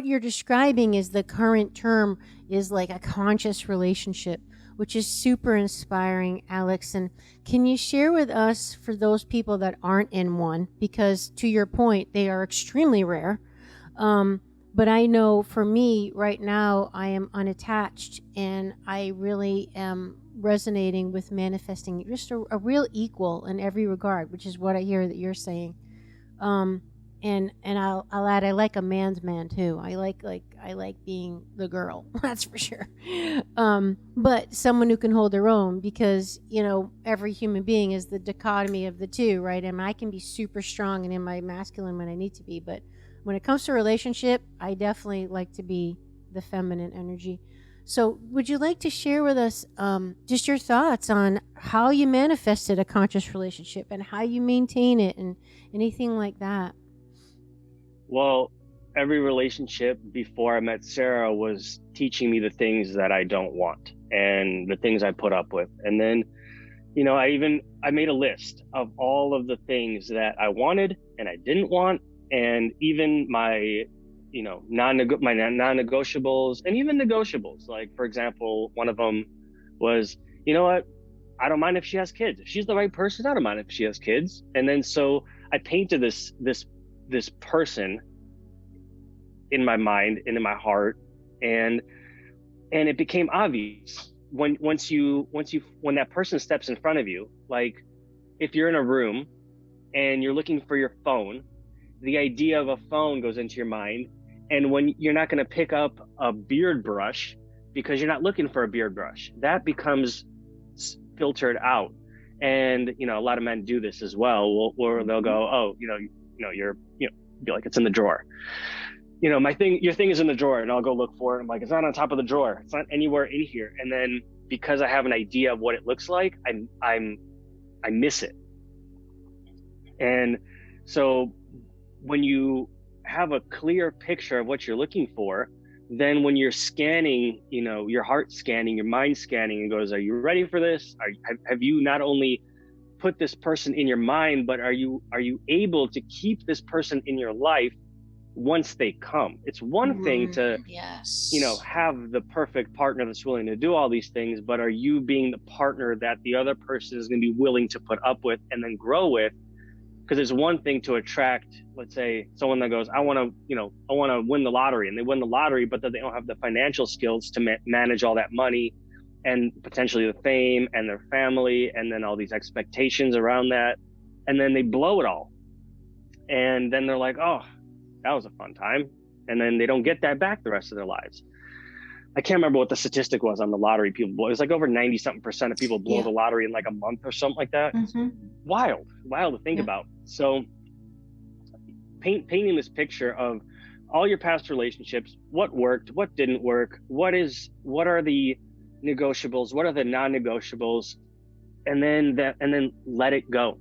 what you're describing is the current term is like a conscious relationship, which is super inspiring, Aleks. And can you share with us, for those people that aren't in one, because to your point, they are extremely rare. But I know for me right now, I am unattached, and I really am resonating with manifesting just a real equal in every regard, which is what I hear that you're saying. And I'll add, I like a man's man too. I like being the girl, that's for sure. But someone who can hold their own, because every human being is the dichotomy of the two, right? And I can be super strong and in my masculine when I need to be, but when it comes to relationship, I definitely like to be the feminine energy. So would you like to share with us just your thoughts on how you manifested a conscious relationship and how you maintain it and anything like that? Well, every relationship before I met Sara was teaching me the things that I don't want and the things I put up with. And then, I made a list of all of the things that I wanted and I didn't want, and even my non-negotiables and even negotiables. Like, for example, one of them was, you know what, I don't mind if she has kids. If she's the right person, I don't mind if she has kids. And then so I painted this person in my mind and in my heart, and it became obvious when that person steps in front of you. Like, if you're in a room and you're looking for your phone, the idea of a phone goes into your mind. And when you're not going to pick up a beard brush because you're not looking for a beard brush, that becomes filtered out. And a lot of men do this as well, where they'll go, oh, you're be like, it's in the drawer. Your thing is in the drawer, and I'll go look for it. I'm like, it's not on top of the drawer. It's not anywhere in here. And then because I have an idea of what it looks like, I miss it. And so when you have a clear picture of what you're looking for, then when you're scanning, your heart scanning, your mind scanning, and goes, are you ready for this? Have you not only put this person in your mind, but are you able to keep this person in your life once they come? It's one thing to yes, have the perfect partner that's willing to do all these things, but are you being the partner that the other person is going to be willing to put up with and then grow with? Because it's one thing to attract, let's say, someone that goes, I want to win the lottery, and they win the lottery, but then they don't have the financial skills to manage all that money and potentially the fame and their family, and then all these expectations around that, and then they blow it all, and then they're like, oh, that was a fun time, and then they don't get that back the rest of their lives. I can't remember what the statistic was on the lottery people blow. It was like over 90-something% of people blow the lottery in like a month or something like that. Mm-hmm. Wild to think about. So painting this picture of all your past relationships, what worked, what didn't work, what are the negotiables, what are the non-negotiables, and then let it go.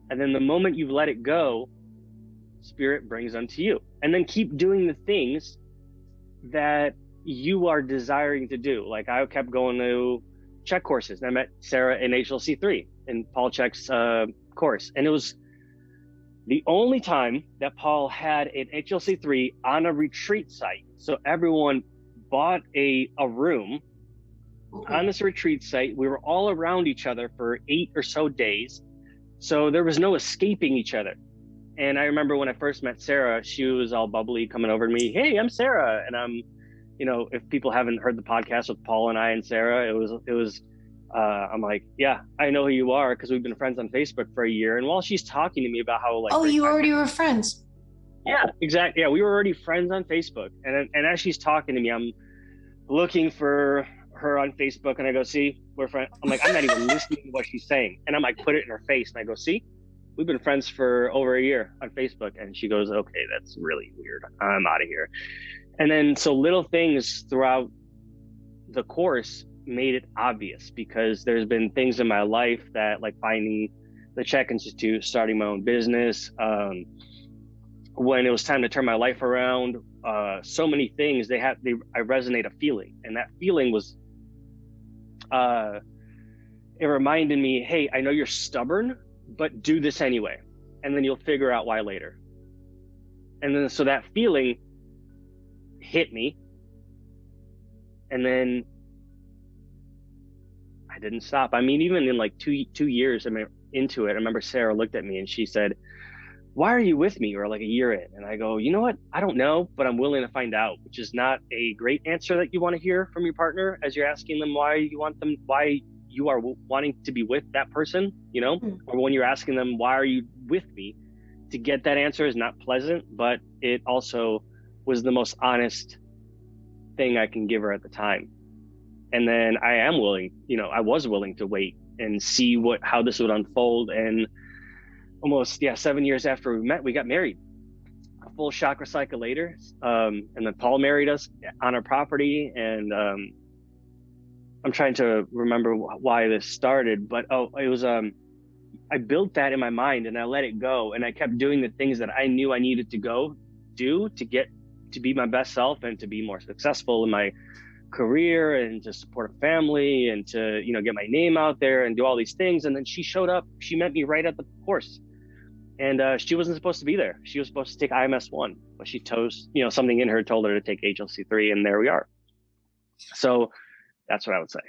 And then the moment you've let it go, spirit brings unto you. And then keep doing the things that you are desiring to do. Like, I kept going to CHEK courses, and I met Sara in HLC3 in Paul CHEK's course, and it was the only time that Paul had an HLC3 on a retreat site. So everyone bought a room on this retreat site. We were all around each other for 8 or so days, so there was no escaping each other. And I remember when I first met Sara, she was all bubbly coming over to me. Hey, I'm Sara. And I'm, if people haven't heard the podcast with Paul and I and Sara, it was, I'm like, yeah, I know who you are, because we've been friends on Facebook for a year. And while she's talking to me about how you already were friends. Yeah, exactly. Yeah, we were already friends on Facebook. And as she's talking to me, I'm looking for her on Facebook, and I go, see, we're friends. I'm like, I'm not even listening to what she's saying. And I'm like, put it in her face. And I go, see? We've been friends for over a year on Facebook. And she goes, okay, that's really weird. I'm out of here. And then so little things throughout the course made it obvious, because there's been things in my life that, like finding the CHEK Institute, starting my own business, when it was time to turn my life around, so many things, I resonate a feeling. And that feeling was, it reminded me, hey, I know you're stubborn, but do this anyway, and then you'll figure out why later. And then so that feeling hit me, and then I didn't stop. I mean, even in like two years into it, I remember Sarah looked at me and she said, "Why are you with me?" Or like a year in. And I go, "You know what? I don't know, but I'm willing to find out," which is not a great answer that you want to hear from your partner as you're asking them why you are wanting to be with that person, you know, or when you're asking them, "Why are you with me?" To get that answer is not pleasant, but it also was the most honest thing I can give her at the time. And then I was willing to wait and see how this would unfold. And almost 7 years after we met, we got married a full chakra cycle later. And then Paul married us on our property. And I'm trying to remember why this started, but it was I built that in my mind and I let it go, and I kept doing the things that I knew I needed to go do to get to be my best self and to be more successful in my career and to support a family and to, get my name out there and do all these things. And then she showed up. She met me right at the course, and she wasn't supposed to be there. She was supposed to take IMS 1, but she chose, something in her told her to take HLC 3, and there we are. So that's what I would say.